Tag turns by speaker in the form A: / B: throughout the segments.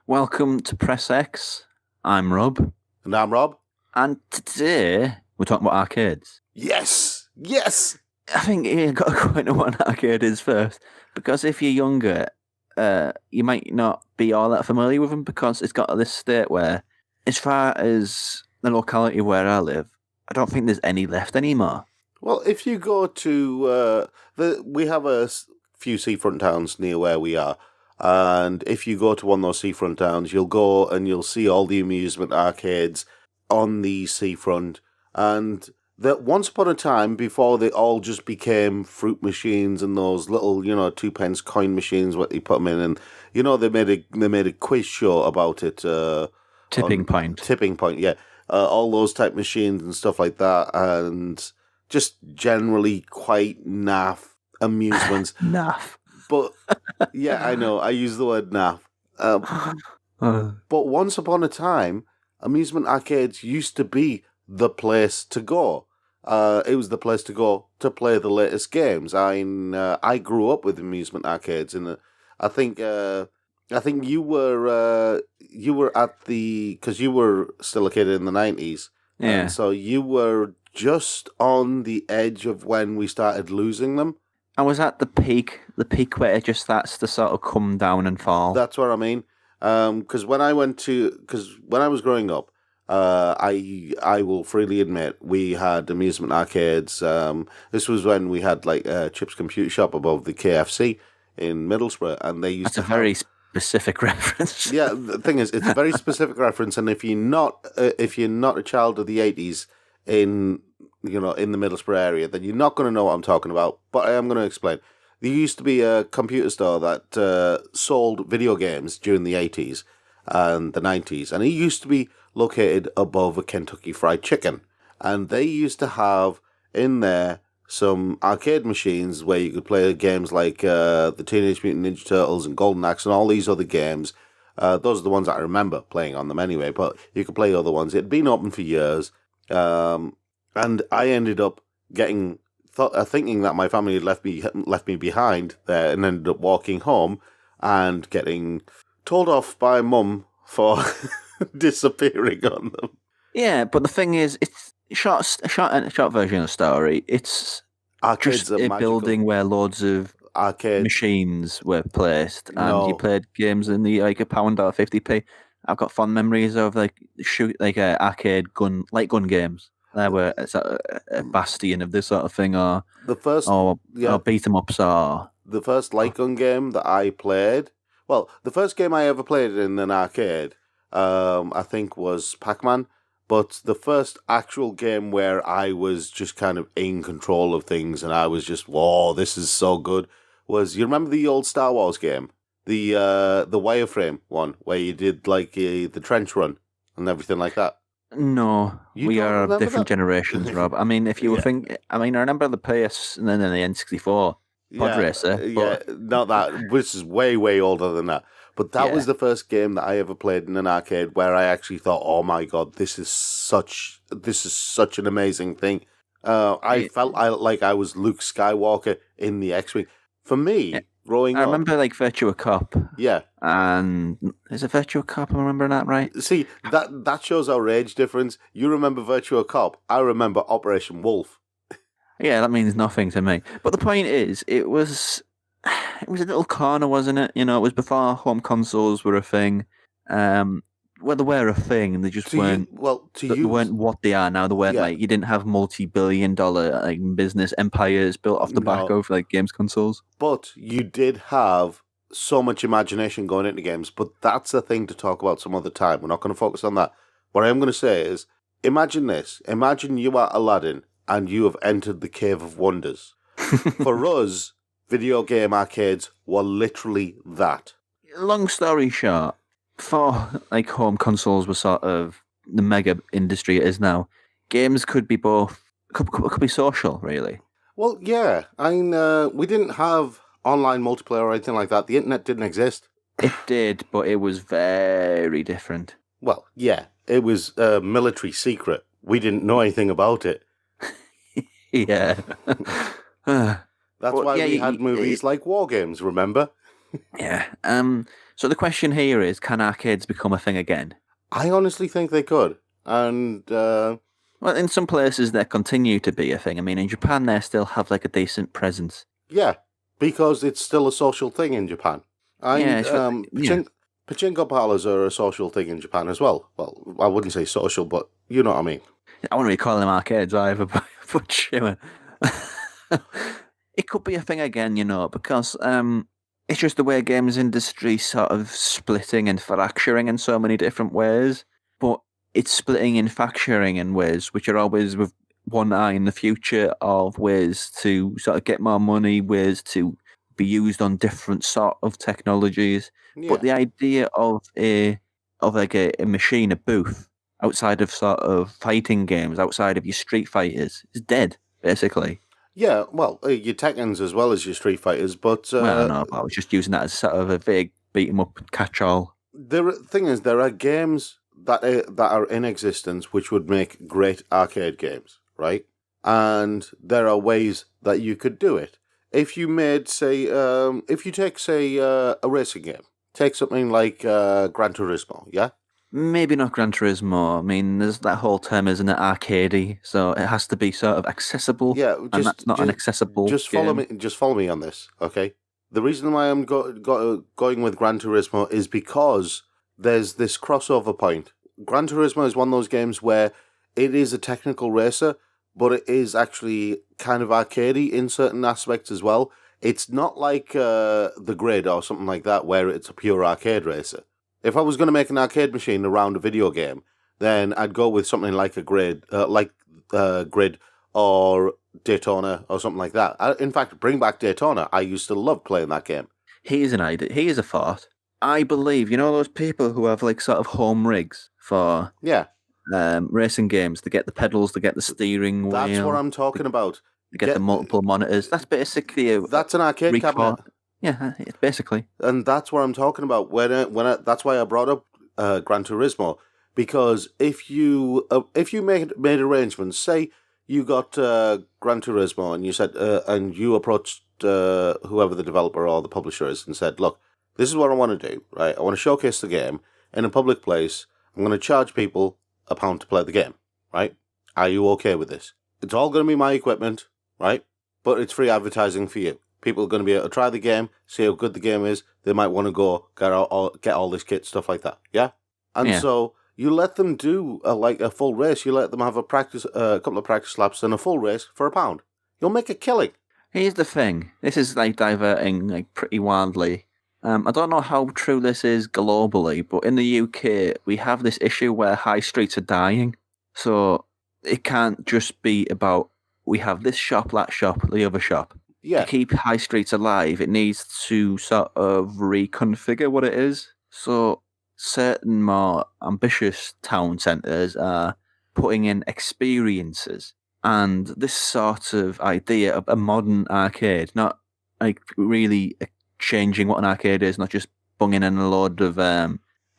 A: Welcome to Press X. I'm Rob.
B: And I'm Rob.
A: And today we're talking about arcades.
B: Yes! Yes!
A: I think you've got to go into what an arcade is first. Because if you're younger, you might not be all that familiar with them because it's got this state where, as far as the locality where I live, I don't think there's any left anymore.
B: Well, if you go to... we have a few seafront towns near where we are. And if you go to one of those seafront towns, you'll go and you'll see all the amusement arcades on the seafront. And that once upon a time, before they all just became fruit machines and those little, 2-pence coin machines, what you put them in, and they made a quiz show about it.
A: Tipping Point,
B: yeah, all those type machines and stuff like that, and just generally quite naff amusements.
A: Naff.
B: But yeah, I know I use the word naff. But once upon a time, amusement arcades used to be the place to go. It was the place to go to play the latest games. I grew up with amusement arcades, and I think you were at because you were still a kid in the 90s.
A: Yeah.
B: And so you were just on the edge of when we started losing them.
A: I was at the peak where it just starts to sort of come down and fall.
B: That's what I mean. Because when I was growing up, I will freely admit we had amusement arcades. This was when we had like Chip's Computer Shop above the KFC in Middlesbrough, and they used
A: That's a very specific reference.
B: Yeah, the thing is, it's a very specific reference, and if you're not a child of the 80s in the Middlesbrough area, then you're not going to know what I'm talking about. But I am going to explain. There used to be a computer store that sold video games during the 80s and the 90s, and it used to be located above a Kentucky Fried Chicken. And they used to have in there some arcade machines where you could play games like the Teenage Mutant Ninja Turtles and Golden Axe and all these other games. Those are the ones that I remember playing on them anyway, but you could play other ones. It had been open for years, and I ended up thinking that my family had left me behind there, and ended up walking home and getting told off by Mum for disappearing on them.
A: Yeah, but the thing is, it's a short version of the story. It's
B: Arcades
A: just a building where loads of machines were placed, and you played games in the £1.50. I've got fond memories of arcade gun games. There were a bastion of this sort of thing, or beat 'em ups, or
B: the first light gun game that I played. Well, the first game I ever played in an arcade, I think, was Pac-Man. But the first actual game where I was just kind of in control of things and I was just, whoa, this is so good, was, you remember the old Star Wars game? The wireframe one, where you did like the trench run and everything like that?
A: No, we are of different generations, Rob. I mean, if you think, I remember the PS and then the N64 Pod Racer.
B: Yeah, not that, which is way, way older than that. But that was the first game that I ever played in an arcade where I actually thought, "Oh my god, this is such an amazing thing." I felt like I was Luke Skywalker in the X-wing. For me, growing up,
A: I remember like Virtua Cop.
B: Yeah,
A: and is it Virtua Cop? Am I remembering that right?
B: See, that shows our age difference. You remember Virtua Cop. I remember Operation Wolf.
A: Yeah, that means nothing to me. But the point is, it was a little corner, wasn't it? It was before home consoles were a thing. Well, they were a thing, and they just weren't. They weren't what they are now. They weren't you didn't have multi-billion-dollar business empires built off the back of games consoles.
B: But you did have so much imagination going into games. But that's a thing to talk about some other time. We're not going to focus on that. What I am going to say is, imagine this. Imagine you are Aladdin and you have entered the Cave of Wonders. For us, video game arcades were literally that.
A: Long story short, before home consoles were sort of the mega industry it is now, games could be could be social, really.
B: Well, yeah. We didn't have online multiplayer or anything like that. The internet didn't exist.
A: It did, but it was very different.
B: Well, yeah. It was a military secret. We didn't know anything about it.
A: Yeah.
B: That's why we had movies like War Games, remember?
A: Yeah. So the question here is, can arcades become a thing again?
B: I honestly think they could. And
A: Well, in some places they continue to be a thing. I mean, in Japan they still have like a decent presence.
B: yeah, because it's still a social thing in Japan.
A: Yeah,
B: And pachinko parlors are a social thing in Japan as well. Well, I wouldn't say social, but you know what I mean.
A: I wouldn't really call them arcades either, but sure. It could be a thing again, because it's just the way games industry sort of splitting and fracturing in so many different ways. But it's splitting and fracturing in ways which are always with one eye in the future of ways to sort of get more money, ways to be used on different sort of technologies.
B: Yeah.
A: But the idea of a machine, a booth, outside of sort of fighting games, outside of your Street Fighters, is dead, basically.
B: Yeah, well, your Tekkens as well as your Street Fighters, but
A: Well, no, but I was just using that as sort of a vague beat 'em up catch-all.
B: the thing is, there are games that are in existence which would make great arcade games, right? And there are ways that you could do it. If you made, say, if you take, say, a racing game, take something like Gran Turismo, yeah?
A: Maybe not Gran Turismo. I mean, there's that whole term, isn't it, arcadey? So it has to be sort of accessible.
B: Yeah,
A: and that's not an accessible
B: Just follow
A: game.
B: me. Just follow me on this, okay? The reason why I'm going with Gran Turismo is because there's this crossover point. Gran Turismo is one of those games where it is a technical racer, but it is actually kind of arcadey in certain aspects as well. It's not like the Grid or something like that, where it's a pure arcade racer. If I was going to make an arcade machine around a video game, then I'd go with something like a Grid, Grid or Daytona or something like that. In fact, bring back Daytona. I used to love playing that game.
A: Here's an idea. Here's a thought. I believe, those people who have like sort of home rigs for racing games. They get the pedals, they get the steering wheel.
B: That's what I'm talking about.
A: They get the multiple monitors. That's basically
B: that's an arcade cabinet.
A: Yeah, basically.
B: And that's what I'm talking about. That's why I brought up Gran Turismo, because if you made arrangements, say you got Gran Turismo and you said and you approached whoever the developer or the publisher is and said, look, this is what I want to do, right? I want to showcase the game in a public place. I'm going to charge people £1 to play the game, right? Are you okay with this? It's all going to be my equipment, right? But it's free advertising for you. People are going to be able to try the game, see how good the game is. They might want to go get all this kit, stuff like that. Yeah, and so you let them do a full race. You let them have a couple of practice laps and a full race for £1. You'll make a killing.
A: Here's the thing. This is like diverting like pretty wildly. I don't know how true this is globally, but in the UK we have this issue where high streets are dying. So it can't just be about we have this shop, that shop, the other shop.
B: Yeah.
A: To keep high streets alive, it needs to sort of reconfigure what it is. So certain more ambitious town centres are putting in experiences. And this sort of idea of a modern arcade, not like really changing what an arcade is, not just bunging in a load of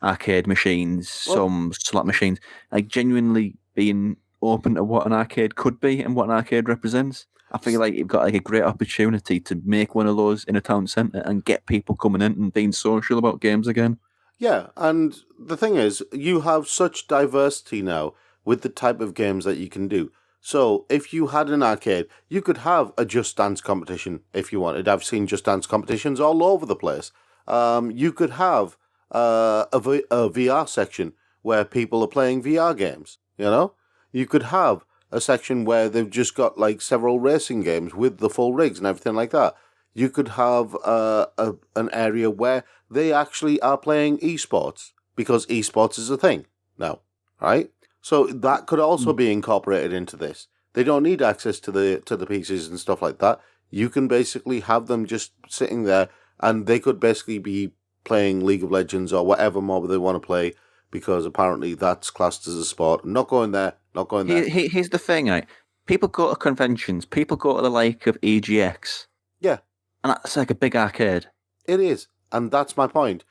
A: arcade machines, some slot machines, like genuinely being open to what an arcade could be and what an arcade represents. I feel like you've got like a great opportunity to make one of those in a town centre and get people coming in and being social about games again.
B: Yeah, and the thing is, you have such diversity now with the type of games that you can do. So if you had an arcade, you could have a Just Dance competition if you wanted. I've seen Just Dance competitions all over the place. You could have a VR section where people are playing VR games, You could have a section where they've just got like several racing games with the full rigs and everything like that. You could have an area where they actually are playing esports, because esports is a thing now, right? So that could also be incorporated into this. They don't need access to the pieces and stuff like that. You can basically have them just sitting there, and they could basically be playing League of Legends or whatever mob they want to play, because apparently that's classed as a sport. I'm not going there. Not going there.
A: Here's the thing, right? People go to conventions. People go to the like of EGX.
B: Yeah.
A: And that's like a big arcade.
B: It is. And that's my point.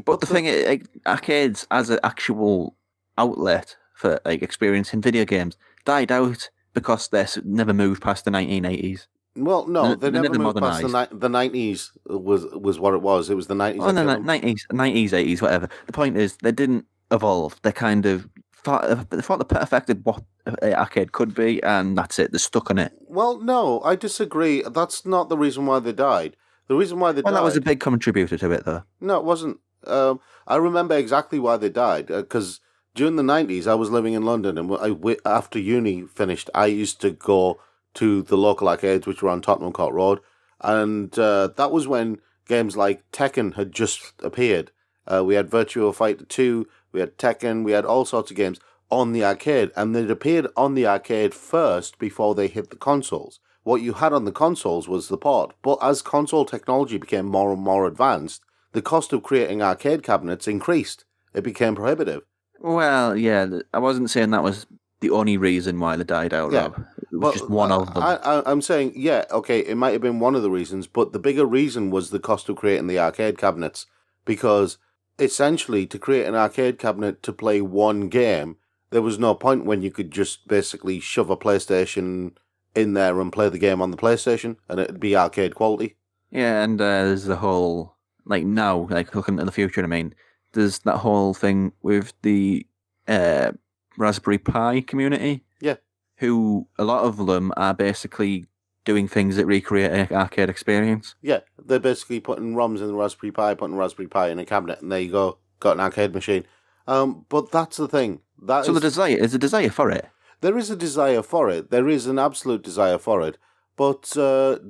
A: But the thing is, like, arcades as an actual outlet for like experiencing video games died out because they never moved past the 1980s.
B: Well, no, they
A: They
B: never
A: never
B: moved past
A: modernised.
B: the 90s was what it was. It was the 90s
A: Oh,
B: that
A: no,
B: killed
A: no,
B: them.
A: 90s, 80s, whatever. The point is, they didn't evolve. They kind of they thought they perfected what an arcade could be, and that's it. They're stuck on it.
B: Well, no, I disagree. That's not the reason why they died. The reason why they
A: Well, that was a
B: died...
A: big contributor to it, though.
B: No, it wasn't. I remember exactly why they died, because during the 90s, I was living in London, and after uni finished, I used to go to the local arcades, which were on Tottenham Court Road, and that was when games like Tekken had just appeared. We had Virtua Fighter 2, we had Tekken, we had all sorts of games on the arcade, and they'd appeared on the arcade first before they hit the consoles. What you had on the consoles was the port, but as console technology became more and more advanced, the cost of creating arcade cabinets increased. It became prohibitive.
A: Well, yeah, I wasn't saying that was the only reason why they died out,
B: Yeah,
A: Rob. It was just one of them.
B: I'm saying, yeah, okay, it might have been one of the reasons, but the bigger reason was the cost of creating the arcade cabinets. Because essentially, to create an arcade cabinet to play one game, there was no point when you could just basically shove a PlayStation in there and play the game on the PlayStation, and it'd be arcade quality.
A: Yeah, and there's the whole, like now, like looking to the future, I mean, there's that whole thing with the Raspberry Pi community.
B: Yeah.
A: Who, a lot of them are basically doing things that recreate an arcade experience.
B: Yeah, they're basically putting ROMs in the Raspberry Pi, putting Raspberry Pi in a cabinet, and there you go, got an arcade machine. But that's the thing.
A: The desire is a desire for it.
B: There is a desire for it. There is an absolute desire for it. But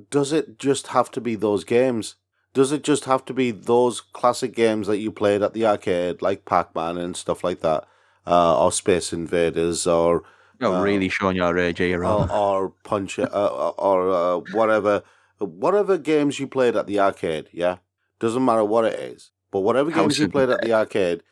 B: does it just have to be those games? Does it just have to be those classic games that you played at the arcade, like Pac-Man and stuff like that, or Space Invaders, or
A: You're really showing your age here, Rob.
B: or Punch, or whatever games you played at the arcade? Yeah, doesn't matter what it is, but whatever games you played at the arcade,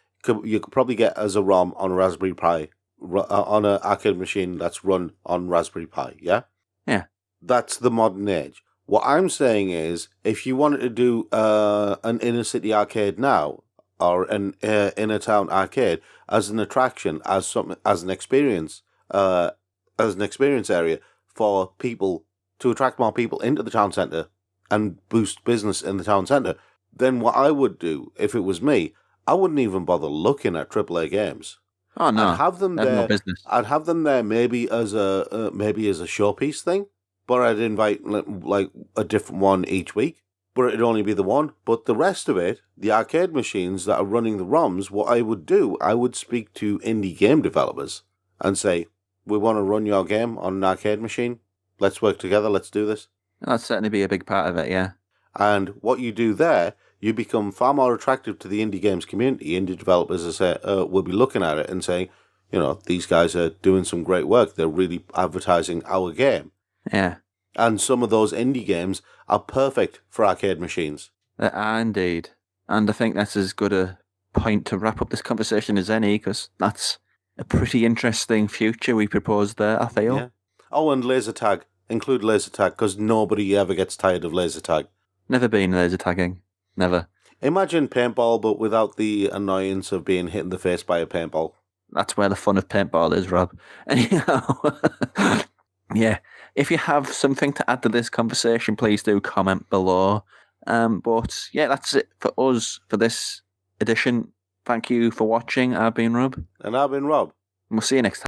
B: you could probably get as a ROM on a Raspberry Pi, on an arcade machine that's run on Raspberry Pi. Yeah,
A: yeah,
B: that's the modern age. What I'm saying is, if you wanted to do an inner city arcade now, or an inner town arcade as an attraction, as an experience area for people, to attract more people into the town centre and boost business in the town centre, then what I would do, if it was me, I wouldn't even bother looking at AAA games.
A: Oh no,
B: I'd have them there. No business. I'd have them there maybe as a showpiece thing. But I'd invite like a different one each week. But it'd only be the one. But the rest of it, the arcade machines that are running the ROMs, what I would do, I would speak to indie game developers and say, we want to run your game on an arcade machine. Let's work together. Let's do this.
A: That'd certainly be a big part of it, yeah.
B: And what you do there, you become far more attractive to the indie games community. Indie developers will be looking at it and saying, you know, these guys are doing some great work. They're really advertising our game.
A: Yeah.
B: And some of those indie games are perfect for arcade machines.
A: They are indeed. And I think that's as good a point to wrap up this conversation as any, because that's a pretty interesting future we proposed there, I feel. Yeah.
B: Oh, and laser tag. Include laser tag, because nobody ever gets tired of laser tag.
A: Never been laser tagging. Never.
B: Imagine paintball, but without the annoyance of being hit in the face by a paintball.
A: That's where the fun of paintball is, Rob. Anyhow, yeah. If you have something to add to this conversation, please do comment below. But yeah, that's it for us for this edition. Thank you for watching. I've been Rob.
B: And I've been Rob.
A: And we'll see you next time.